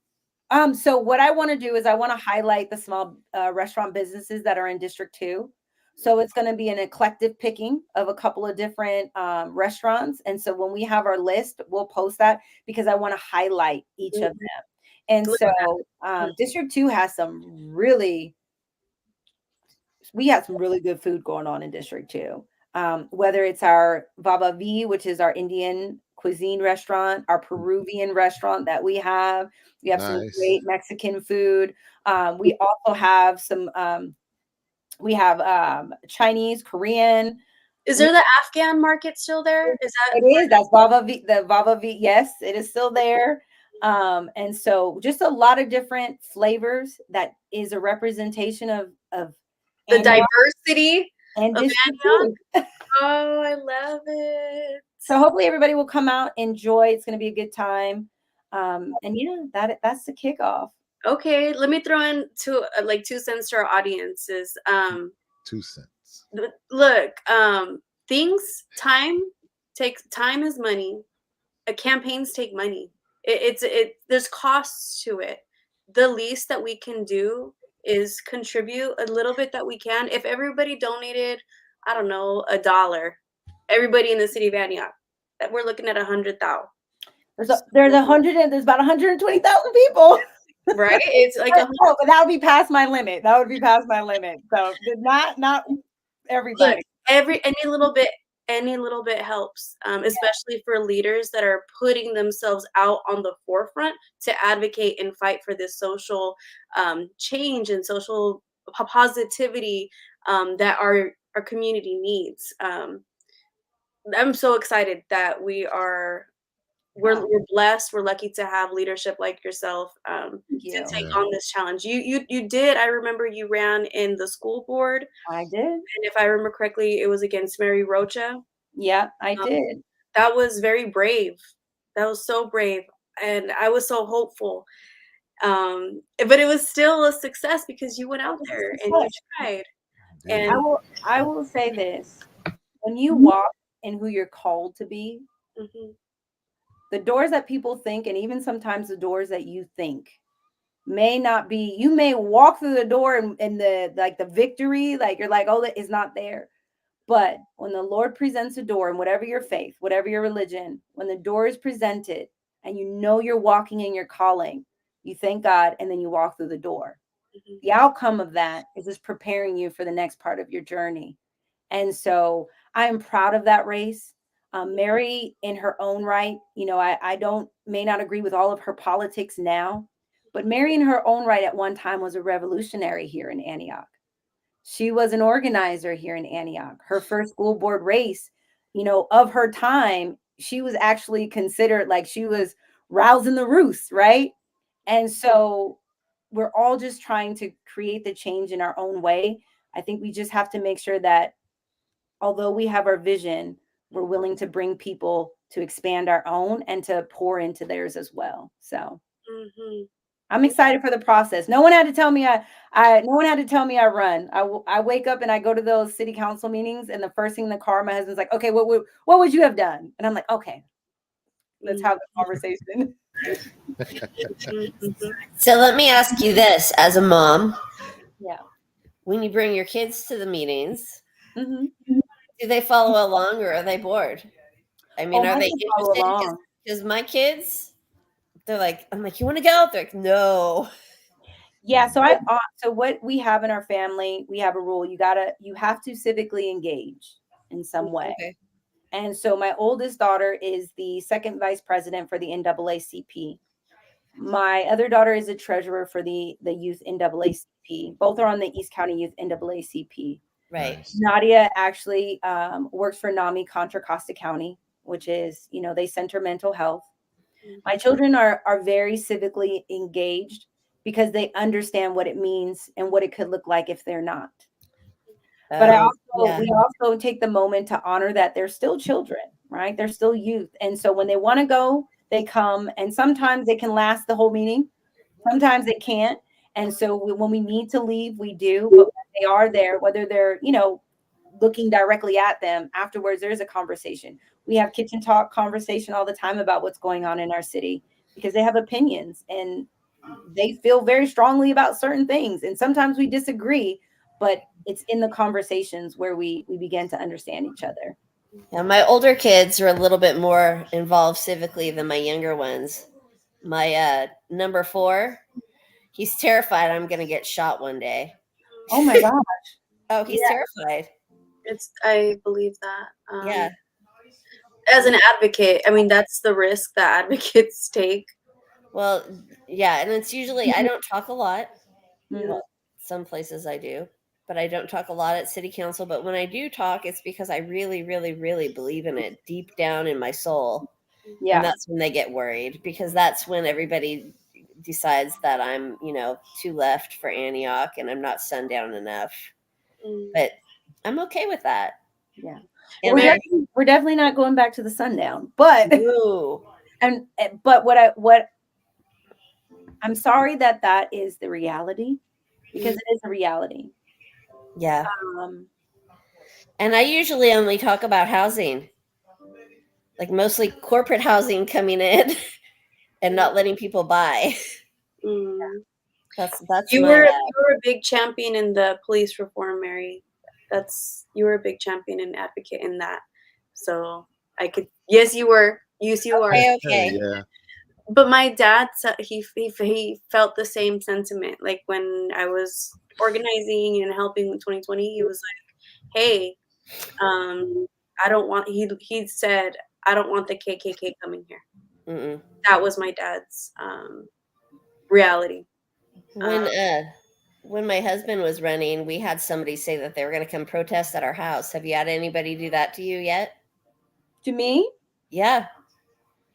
So what I want to do is I want to highlight the small restaurant businesses that are in District 2. So it's going to be an eclectic picking of a couple of different restaurants. And so when we have our list, we'll post that, because I want to highlight each of them. And so District 2 has we have some really good food going on in District 2. Whether it's our Baba V, which is our Indian cuisine restaurant, our Peruvian restaurant that we have some great Mexican food. We also have some Chinese, Korean. Is there the Afghan market still there? Is that it is? That's Baba V. The Baba V, yes, it is still there. And so just a lot of different flavors that is a representation of the diversity and of Antioch. Oh, I love it. So hopefully everybody will come out, enjoy. It's going to be a good time. And yeah, that's the kickoff. Okay, let me throw in 2 cents to our audiences. 2 cents. Look, time is money. Campaigns take money. There's costs to it. The least that we can do is contribute a little bit that we can. If everybody donated, I don't know, $1, everybody in the city of Antioch, that we're looking at 100,000. There's about 120,000 people. Right? It's like but that would be past my limit. So not everybody. Any little bit helps, especially for leaders that are putting themselves out on the forefront to advocate and fight for this social change and social positivity that our community needs. I'm so excited that we're blessed. We're lucky to have leadership like yourself to you. take Yeah. on this challenge. You did. I remember you ran in the school board, I did. and if I remember correctly, it was against Mary Rocha. Yeah, I did. That was very brave. That was so brave, and I was so hopeful. But it was still a success because you went out there and you tried. Indeed. And I will say this: when you walk in who you're called to be, mhm, the doors that people think, and even sometimes the doors that you think, may not be. You may walk through the door and the victory, like you're like, oh, that is not there. But when the Lord presents a door, and whatever your faith, whatever your religion, when the door is presented and you know you're walking in your calling, you thank God and then you walk through the door. mhm. The outcome of that is just preparing you for the next part of your journey. And so I am proud of that race. Mary, in her own right, I may not agree with all of her politics now, but Mary, in her own right, at one time was a revolutionary here in Antioch. She was an organizer here in Antioch. Her first school board race, of her time, she was actually considered like she was rousing the roost, right? And so we're all just trying to create the change in our own way. I think we just have to make sure that although we have our vision, we're willing to bring people to expand our own and to pour into theirs as well. So Mhm. I'm excited for the process. No one had to tell me no one had to tell me I run. I wake up and I go to those city council meetings, and the first thing in the car, my husband's like, okay, what would you have done? And I'm like, okay, let's have the conversation. Mhm. So let me ask you this: as a mom, Yeah. when you bring your kids to the meetings, Mm-hmm. do they follow along or are they bored? I mean, Oh, are my they kids follow interested? along. Because my kids, they're like, I'm like, you want to go? They're like, no. Yeah, so what we have in our family, we have a rule. You have to civically engage in some way. Okay. And so my oldest daughter is the second vice president for the NAACP. My other daughter is a treasurer for the youth NAACP. Both are on the East County Youth NAACP. Right. Nice. Nadia actually works for NAMI Contra Costa County, which is, they center mental health. My children are very civically engaged because they understand what it means and what it could look like if they're not. But we also take the moment to honor that they're still children, right? They're still youth. And so when they want to go, they come, and sometimes they can last the whole meeting. Sometimes they can't. And so when we need to leave, we do, but when they are there, whether they're, looking directly at them afterwards, there's a conversation. We have kitchen talk conversation all the time about what's going on in our city because they have opinions and they feel very strongly about certain things. And sometimes we disagree, but it's in the conversations where we begin to understand each other. Yeah, my older kids are a little bit more involved civically than my younger ones. My number 4, he's terrified I'm going to get shot one day. Oh my gosh. Oh, he's terrified. I believe that. Yeah. As an advocate, I mean, that's the risk that advocates take. Well, yeah, and it's usually I don't talk a lot. Mhm. Some places I do, but I don't talk a lot at city council. But when I do talk, it's because I really, really, really believe in it deep down in my soul. Yeah. And that's when they get worried because that's when everybody decides that I'm, too left for Antioch and I'm not sundown enough. But I'm okay with that. Yeah. And We're definitely not going back to the sundown, but ooh. but what I'm sorry that is the reality because it is a reality. Yeah. And I usually only talk about housing, like mostly corporate housing coming in and not letting people buy. That's You were a big champion in the police reform, Mary. You were a big champion and advocate in that. So yes, you were. Yes, you are. Okay. Yeah. But my dad said he felt the same sentiment. Like when I was organizing and helping with 2020, he was like, hey, I don't want, he said, I don't want the KKK coming here. Mm-mm. That was my dad's reality. When my husband was running, we had somebody say that they were going to come protest at our house. Have you had anybody do that to you yet? To me, Yeah.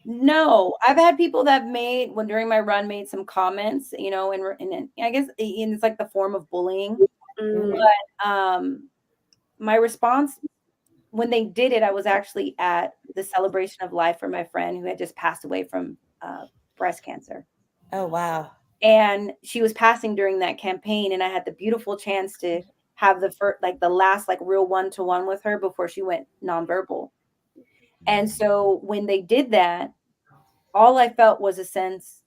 no. I've had people that made when during my run made some comments, you know, and I guess it's like the form of bullying. Mm, My response when they did it, I was actually at the celebration of life for my friend who had just passed away from breast cancer. Oh, wow. And she was passing during that campaign, and I had the beautiful chance to have the last like real one-to-one with her before she went nonverbal. And so when they did that, all I felt was a sense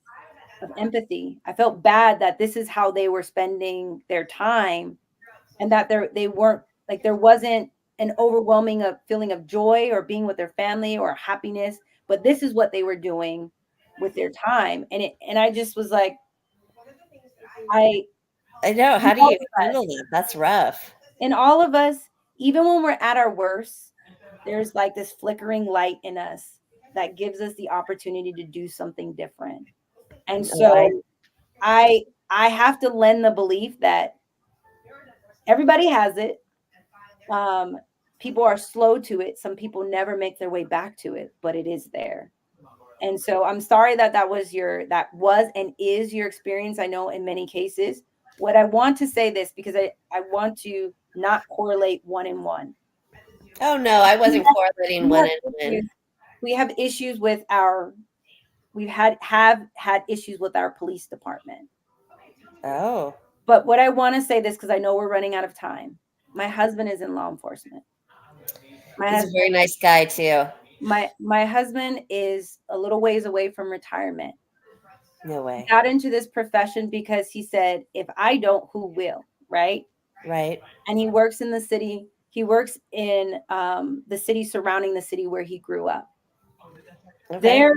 of empathy. I felt bad that this is how they were spending their time, and that they weren't like there wasn't an overwhelming feeling of joy or being with their family or happiness, but this is what they were doing with their time. And I just was like, I I know. How do you handle that? That's rough. and all of us, even when we're at our worst, there's like this flickering light in us that gives us the opportunity to do something different. And so I have to lend the belief that everybody has it. People are slow to it. Some people never make their way back to it, but it is there. And so I'm sorry that that was and is your experience. I know in many cases. What I want to say this because I want to not correlate one and one. Oh, no, I wasn't correlating one and one. We have issues with we've have had issues with our police department. Oh. But what I want to say this because I know we're running out of time. My husband is in law enforcement. He's a very nice guy too. My husband is a little ways away from retirement. No way. He got into this profession because he said, if I don't, who will? Right. Right. And he works in the city. He works in the city surrounding the city where he grew up. Okay.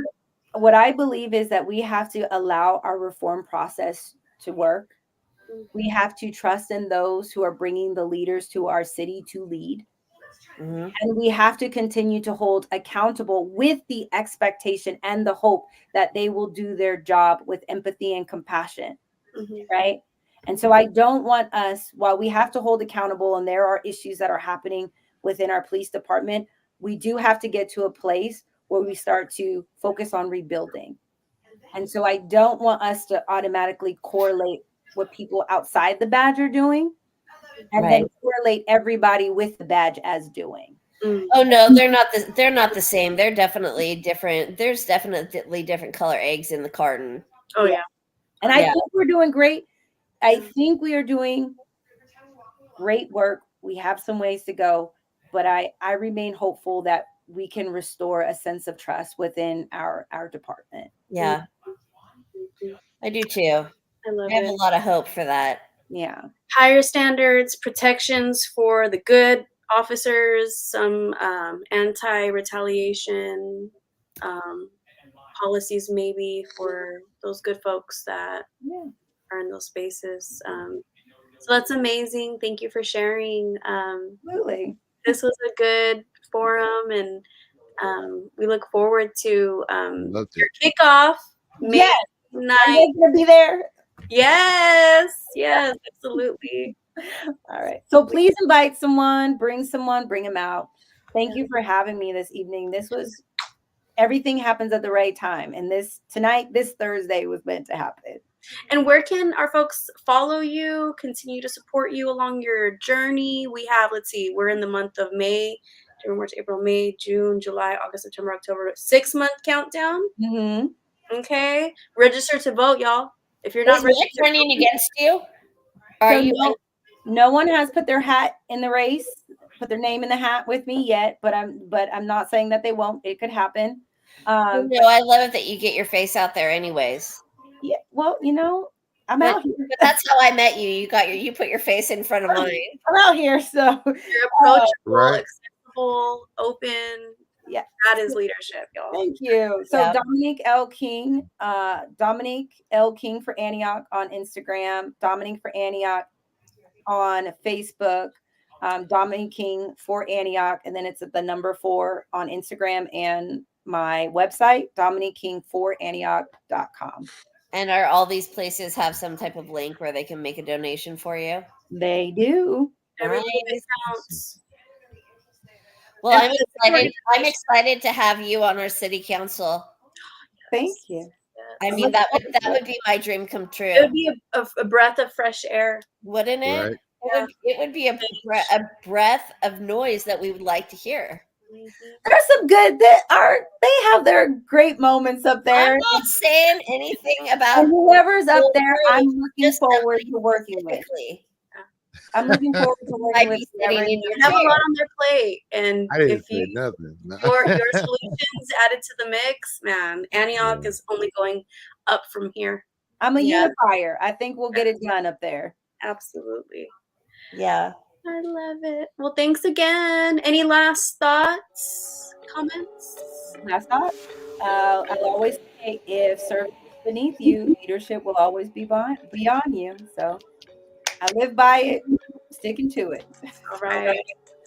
What I believe is that we have to allow our reform process to work. We have to trust in those who are bringing the leaders to our city to lead. Mm-hmm. And we have to continue to hold accountable with the expectation and the hope that they will do their job with empathy and compassion. mm-hmm. Right. And so I don't want us, while we have to hold accountable and there are issues that are happening within our police department, we do have to get to a place where we start to focus on rebuilding. And so I don't want us to automatically correlate what people outside the badge are doing and then correlate everybody with the badge as doing. Oh no, they're not the same. They're definitely different. There's definitely different color eggs in the carton. Oh yeah. And I think we're doing great. I think we are doing great work. We have some ways to go, but I remain hopeful that we can restore a sense of trust within our department. Yeah. I do too. I have a lot of hope for that. Yeah. Higher standards, protections for the good officers, some anti-retaliation policies maybe for those good folks that are in those spaces. So that's amazing. Thank you for sharing. Absolutely. This was a good forum, and we look forward to your kickoff. May 9th. Are you going to be there? Yes, absolutely. All right. So please invite someone, bring them out. Thank you for having me this evening. Everything happens at the right time. And this Thursday was meant to happen. And where can our folks follow you, continue to support you along your journey? We have, we're in the month of May, January, March, April, May, June, July, August, September, October, 6-month countdown. Mm-hmm. Okay. Register to vote, y'all. If you're not registered, running against you, are you? No one has put their hat in the race, put their name in the hat with me yet, but I'm not saying that they won't. It could happen. No, I love it that you get your face out there anyways. Yeah, well, I'm out here. But that's how I met you. You put your face in front of mine. I'm out here, so you're approachable, accessible, open. Yeah, that is leadership, y'all. Thank you. So Dominique L. King for Antioch on Instagram, Dominique for Antioch on Facebook. Dominique King for Antioch, and then it's at the number 4 on Instagram and my website, DominiqueKing4Antioch.com. And are all these places have some type of link where they can make a donation for you? They do. Every Nice. little bit counts. Well, And I'm excited to have you on our city council. Thank you. I mean, that would be my dream come It true, would be a breath of fresh air. wouldn't it? Right. It would be a breath of noise that we would like to hear. There's some good they have their great moments up there. I'm not saying anything about And whoever's up there, really I'm looking just forward to working with. specifically. I'm looking forward to Might working with be sitting whoever. in your They have a chair. lot on their plate, and I didn't if say you nothing. No. your solutions added to the mix, man, Antioch is only going up from here. I'm a Yeah. unifier. I think we'll get it done up there. Absolutely. Yeah. I love it. Well, thanks again. Any last thoughts, comments? Last thought. I'll always say, if service is beneath you, leadership will always be beyond you. So I live by it, sticking to it. All right.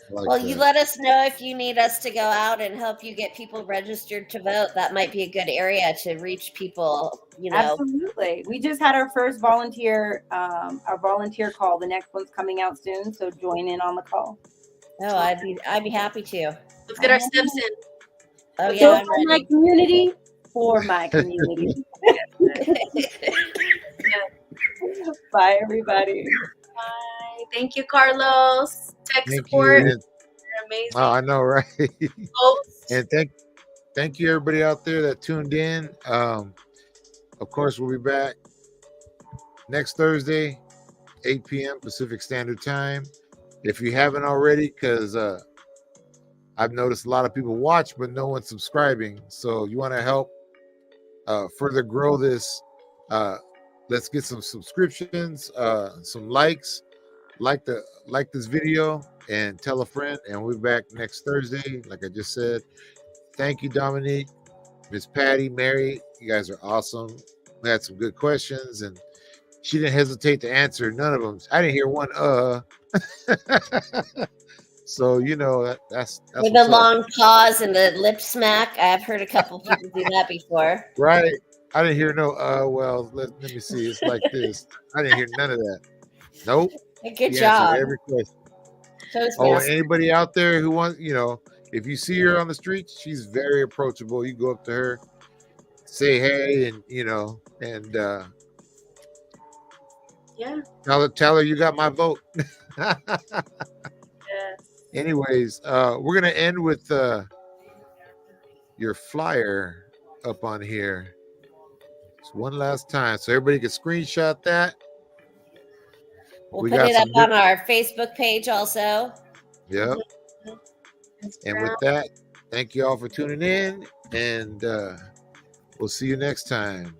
Like Well, that. you let us know if you need us to go out and help you get people registered to vote. That might be a good area to reach people, you know. Absolutely. We just had our first volunteer call. The next one's coming out soon, so join in on the call. Oh, I'd be happy to. Let's get our steps in. Oh So yeah, I'm for my ready. community, for my community. Bye, everybody. Bye. Thank you, Carlos. Tech Thank support. you. You're And, amazing. oh, I know, right? Folks. And thank you everybody out there that tuned in. Of course, we'll be back next Thursday, 8 p.m. Pacific Standard Time. If you haven't already, because I've noticed a lot of people watch, but no one's subscribing. So you want to help further grow this. Let's get some subscriptions, some likes. Like this video and tell a friend. And we'll be back next Thursday, like I just said. Thank you, Dominique, Miss Patty, Mary. You guys are awesome. We had some good questions, and she didn't hesitate to answer none of them. I didn't hear one. So you know that's With what's a up. long pause and a lip smack. I've heard a couple people do that before. Right. I didn't hear no. Well, let me see. It's like this. I didn't hear none of that. Nope. Good He job. answered every question. Oh, Toastmasters. and anybody out there who wants, if you see her on the street, she's very approachable. You go up to her, say hey, and Yeah. tell her you got my vote. Yes. Anyways, we're gonna end with your flyer up on here. Just one last time, so everybody can screenshot that. We'll We put got it up some on our Facebook page also. Yep. And with that, thank you all for tuning in, and we'll see you next time.